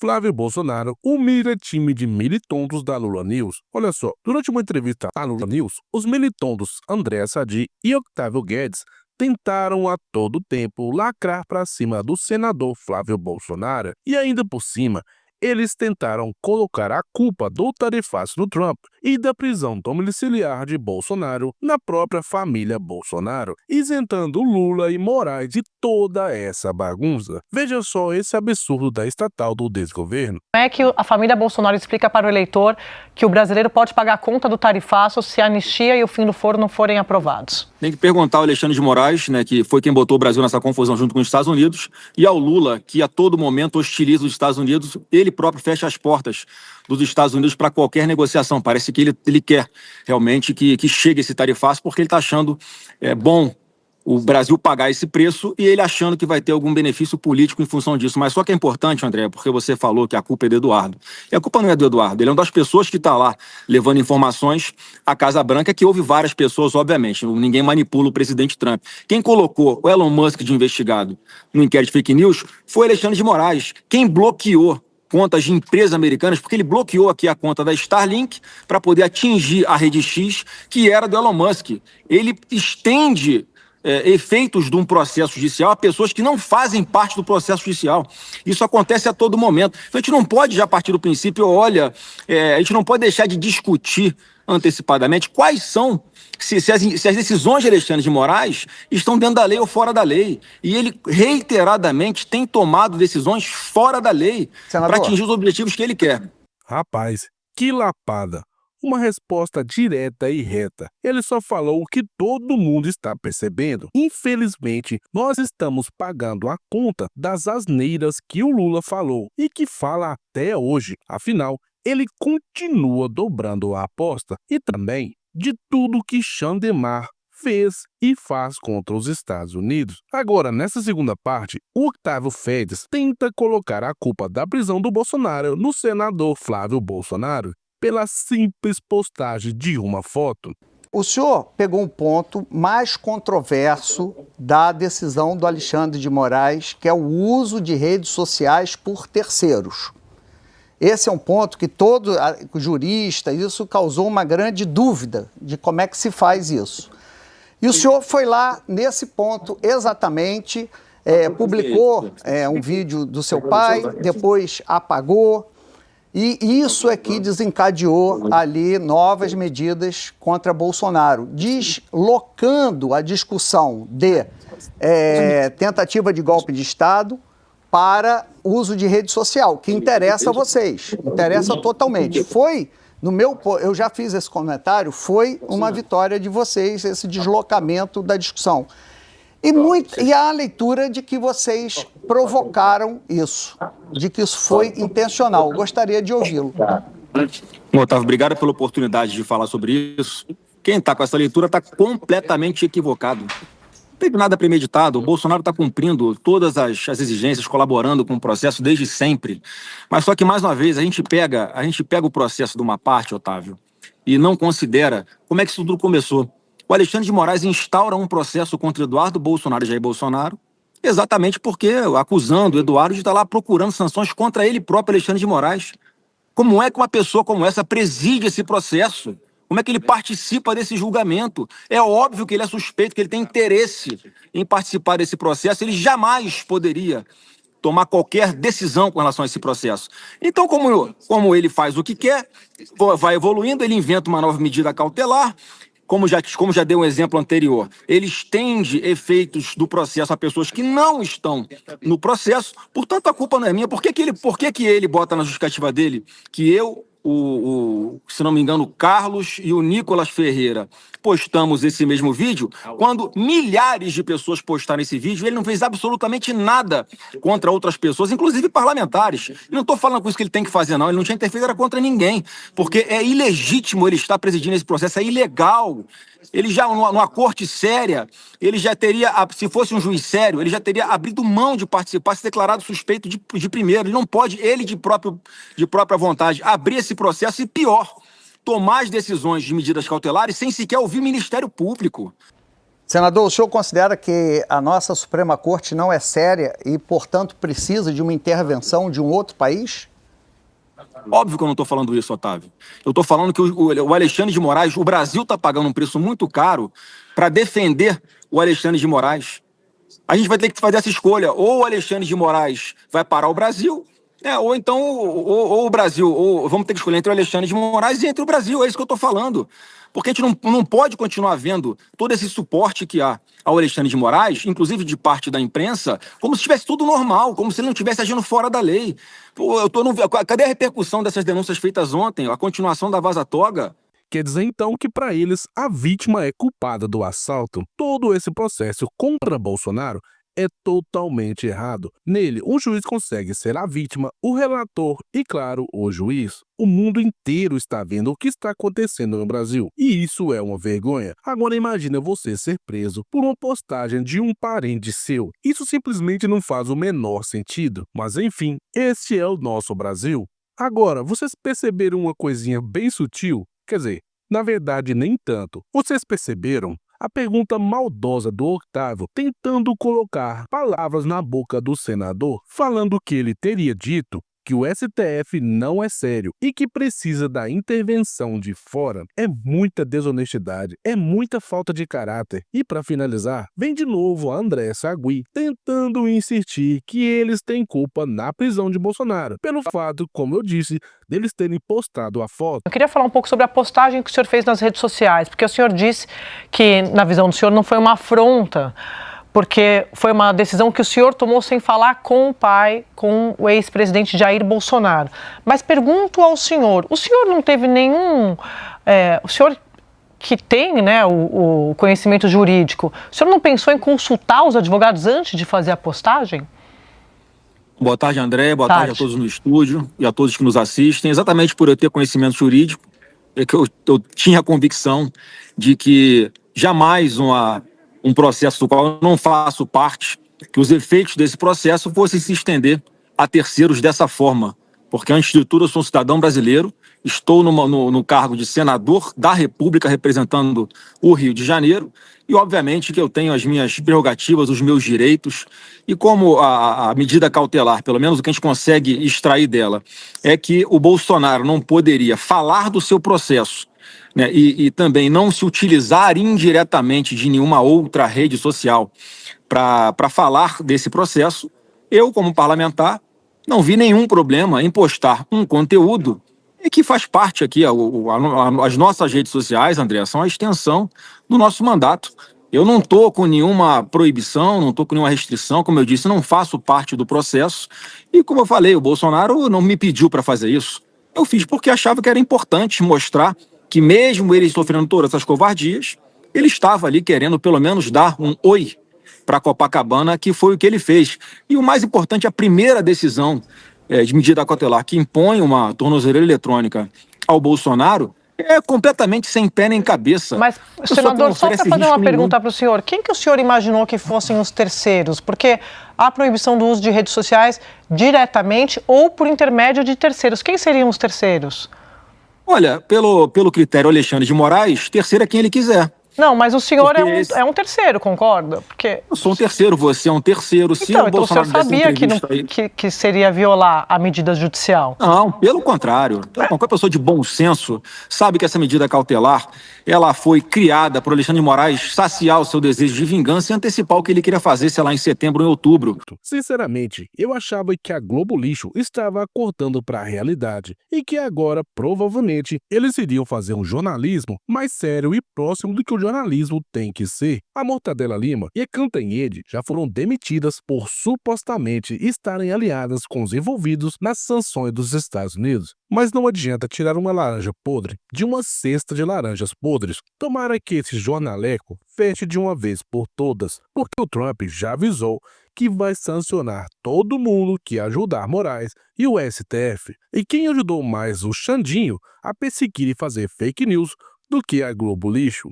Flávio Bolsonaro humilha time de militontos da Lula News. Olha só, durante uma entrevista à Lula News, os militontos André Sadi e Octávio Guedes tentaram a todo tempo lacrar para cima do senador Flávio Bolsonaro e ainda por cima, eles tentaram colocar a culpa do tarifaço do Trump e da prisão domiciliar de Bolsonaro na própria família Bolsonaro, isentando Lula e Moraes de toda essa bagunça. Veja só esse absurdo da estatal do desgoverno. Como é que a família Bolsonaro explica para o eleitor que o brasileiro pode pagar a conta do tarifaço se a anistia e o fim do foro não forem aprovados? Tem que perguntar ao Alexandre de Moraes, né, que foi quem botou o Brasil nessa confusão junto com os Estados Unidos, e ao Lula, que a todo momento hostiliza os Estados Unidos. Ele próprio fecha as portas dos Estados Unidos para qualquer negociação. Parece que ele quer realmente que chegue esse tarifaço, porque ele está achando bom o Brasil pagar esse preço e ele achando que vai ter algum benefício político em função disso. Mas só que é importante, André, porque você falou que a culpa é do Eduardo. E a culpa não é do Eduardo, ele é uma das pessoas que está lá levando informações à Casa Branca, que houve várias pessoas, obviamente. Ninguém manipula o presidente Trump. Quem colocou o Elon Musk de investigado no inquérito de fake news foi Alexandre de Moraes. Quem bloqueou contas de empresas americanas, porque ele bloqueou aqui a conta da Starlink para poder atingir a rede X, que era do Elon Musk. Ele estende efeitos de um processo judicial a pessoas que não fazem parte do processo judicial. Isso acontece a todo momento. Então a gente não pode já partir do princípio, a gente não pode deixar de discutir antecipadamente quais são, se as decisões de Alexandre de Moraes estão dentro da lei ou fora da lei. E ele reiteradamente tem tomado decisões fora da lei para atingir os objetivos que ele quer. Rapaz, que lapada! Uma resposta direta e reta. Ele só falou o que todo mundo está percebendo. Infelizmente, nós estamos pagando a conta das asneiras que o Lula falou e que fala até hoje. Afinal, ele continua dobrando a aposta e também de tudo que Xandemar fez e faz contra os Estados Unidos. Agora, nessa segunda parte, o Octávio Guedes tenta colocar a culpa da prisão do Bolsonaro no senador Flávio Bolsonaro pela simples postagem de uma foto. O senhor pegou um ponto mais controverso da decisão do Alexandre de Moraes, que é o uso de redes sociais por terceiros. Esse é um ponto que todo jurista, isso causou uma grande dúvida de como é que se faz isso. E o senhor foi lá nesse ponto exatamente, publicou um vídeo do seu pai, depois apagou. E isso é que desencadeou ali novas medidas contra Bolsonaro, deslocando a discussão de tentativa de golpe de Estado para uso de rede social, que interessa a vocês, interessa totalmente. Eu já fiz esse comentário, foi uma vitória de vocês, esse deslocamento da discussão. E a leitura de que vocês provocaram isso, de que isso foi intencional. Gostaria de ouvi-lo. Otávio, obrigado pela oportunidade de falar sobre isso. Quem está com essa leitura está completamente equivocado. Não teve nada premeditado. O Bolsonaro está cumprindo todas as exigências, colaborando com o processo desde sempre. Mas só que, mais uma vez, a gente pega o processo de uma parte, Otávio, e não considera como é que isso tudo começou. O Alexandre de Moraes instaura um processo contra Eduardo Bolsonaro e Jair Bolsonaro, exatamente porque acusando o Eduardo de estar lá procurando sanções contra ele próprio, Alexandre de Moraes. Como é que uma pessoa como essa preside esse processo? Como é que ele participa desse julgamento? É óbvio que ele é suspeito, que ele tem interesse em participar desse processo. Ele jamais poderia tomar qualquer decisão com relação a esse processo. Então, como ele faz o que quer, vai evoluindo, ele inventa uma nova medida cautelar. Como já deu um exemplo anterior, ele estende efeitos do processo a pessoas que não estão no processo. Portanto, a culpa não é minha. Por que ele bota na justificativa dele que eu, se não me engano, o Carlos e o Nicolas Ferreira postamos esse mesmo vídeo, quando milhares de pessoas postaram esse vídeo, ele não fez absolutamente nada contra outras pessoas, inclusive parlamentares. E não estou falando com isso que ele tem que fazer, não. Ele não tinha interferido contra ninguém, porque é ilegítimo ele estar presidindo esse processo, é ilegal. Ele já, numa corte séria, ele já teria, se fosse um juiz sério, ele já teria abrido mão de participar, se declarado suspeito de primeiro. Ele não pode, ele de própria vontade, abrir esse processo e, pior, tomar as decisões de medidas cautelares sem sequer ouvir o Ministério Público. Senador, o senhor considera que a nossa Suprema Corte não é séria e, portanto, precisa de uma intervenção de um outro país? Óbvio que eu não estou falando isso, Otávio. Eu estou falando que o Alexandre de Moraes, o Brasil está pagando um preço muito caro para defender o Alexandre de Moraes. A gente vai ter que fazer essa escolha. Ou o Alexandre de Moraes vai parar o Brasil, né? Ou então ou o Brasil, ou vamos ter que escolher entre o Alexandre de Moraes e entre o Brasil. É isso que eu estou falando. Porque a gente não pode continuar vendo todo esse suporte que há ao Alexandre de Moraes, inclusive de parte da imprensa, como se estivesse tudo normal, como se ele não estivesse agindo fora da lei. Pô, cadê a repercussão dessas denúncias feitas ontem? A continuação da vaza-toga? Quer dizer então que para eles a vítima é culpada do assalto? Todo esse processo contra Bolsonaro é totalmente errado. Nele, o juiz consegue ser a vítima, o relator e, claro, o juiz. O mundo inteiro está vendo o que está acontecendo no Brasil. E isso é uma vergonha. Agora imagina você ser preso por uma postagem de um parente seu. Isso simplesmente não faz o menor sentido. Mas enfim, este é o nosso Brasil. Agora, vocês perceberam uma coisinha bem sutil? Quer dizer, na verdade nem tanto. Vocês perceberam? A pergunta maldosa do Otávio tentando colocar palavras na boca do senador, falando que ele teria dito que o STF não é sério e que precisa da intervenção de fora. É muita desonestidade, é muita falta de caráter. E para finalizar, vem de novo a André Sagui tentando insistir que eles têm culpa na prisão de Bolsonaro, pelo fato, como eu disse, deles terem postado a foto. Eu queria falar um pouco sobre a postagem que o senhor fez nas redes sociais, porque o senhor disse que, na visão do senhor, não foi uma afronta, porque foi uma decisão que o senhor tomou sem falar com o pai, com o ex-presidente Jair Bolsonaro. Mas pergunto ao senhor, o senhor não teve nenhum... o senhor que tem, né, o conhecimento jurídico, o senhor não pensou em consultar os advogados antes de fazer a postagem? Boa tarde, André. Boa tarde a todos no estúdio e a todos que nos assistem. Exatamente por eu ter conhecimento jurídico, é que eu tinha a convicção de que jamais um processo do qual eu não faço parte, que os efeitos desse processo fossem se estender a terceiros dessa forma. Porque, antes de tudo, eu sou um cidadão brasileiro, estou no cargo de senador da República representando o Rio de Janeiro e, obviamente, que eu tenho as minhas prerrogativas, os meus direitos. E como a medida cautelar, pelo menos o que a gente consegue extrair dela, é que o Bolsonaro não poderia falar do seu processo, né, e também não se utilizar indiretamente de nenhuma outra rede social para falar desse processo, eu, como parlamentar, não vi nenhum problema em postar um conteúdo e que faz parte aqui, as nossas redes sociais, André, são a extensão do nosso mandato. Eu não estou com nenhuma proibição, não estou com nenhuma restrição, como eu disse, não faço parte do processo. E como eu falei, o Bolsonaro não me pediu para fazer isso. Eu fiz porque achava que era importante mostrar que mesmo ele sofrendo todas essas covardias, ele estava ali querendo pelo menos dar um oi para Copacabana, que foi o que ele fez. E o mais importante, a primeira decisão de medida cautelar que impõe uma tornozeleira eletrônica ao Bolsonaro é completamente sem pé nem cabeça. Mas, senador, só para fazer uma pergunta para o senhor, quem que o senhor imaginou que fossem os terceiros? Porque há proibição do uso de redes sociais diretamente ou por intermédio de terceiros. Quem seriam os terceiros? Olha, pelo critério Alexandre de Moraes, terceiro é quem ele quiser. Não, mas o senhor é um terceiro, concorda? Porque... Eu sou um terceiro, você é um terceiro. Se então, o Bolsonaro o senhor sabia que seria violar a medida judicial? Não, pelo contrário. Qualquer pessoa de bom senso sabe que essa medida cautelar ela foi criada por Alexandre de Moraes saciar o seu desejo de vingança e antecipar o que ele queria fazer, sei lá, em setembro ou em outubro. Sinceramente, eu achava que a Globo Lixo estava acordando para a realidade e que agora, provavelmente, eles iriam fazer um jornalismo mais sério e próximo do que o jornalismo tem que ser. A Mortadela Lima e a Cantanhede já foram demitidas por supostamente estarem aliadas com os envolvidos nas sanções dos Estados Unidos. Mas não adianta tirar uma laranja podre de uma cesta de laranjas podres. Tomara que esse jornaleco feche de uma vez por todas, porque o Trump já avisou que vai sancionar todo mundo que ajudar Moraes e o STF. E quem ajudou mais o Xandinho a perseguir e fazer fake news do que a Globo Lixo?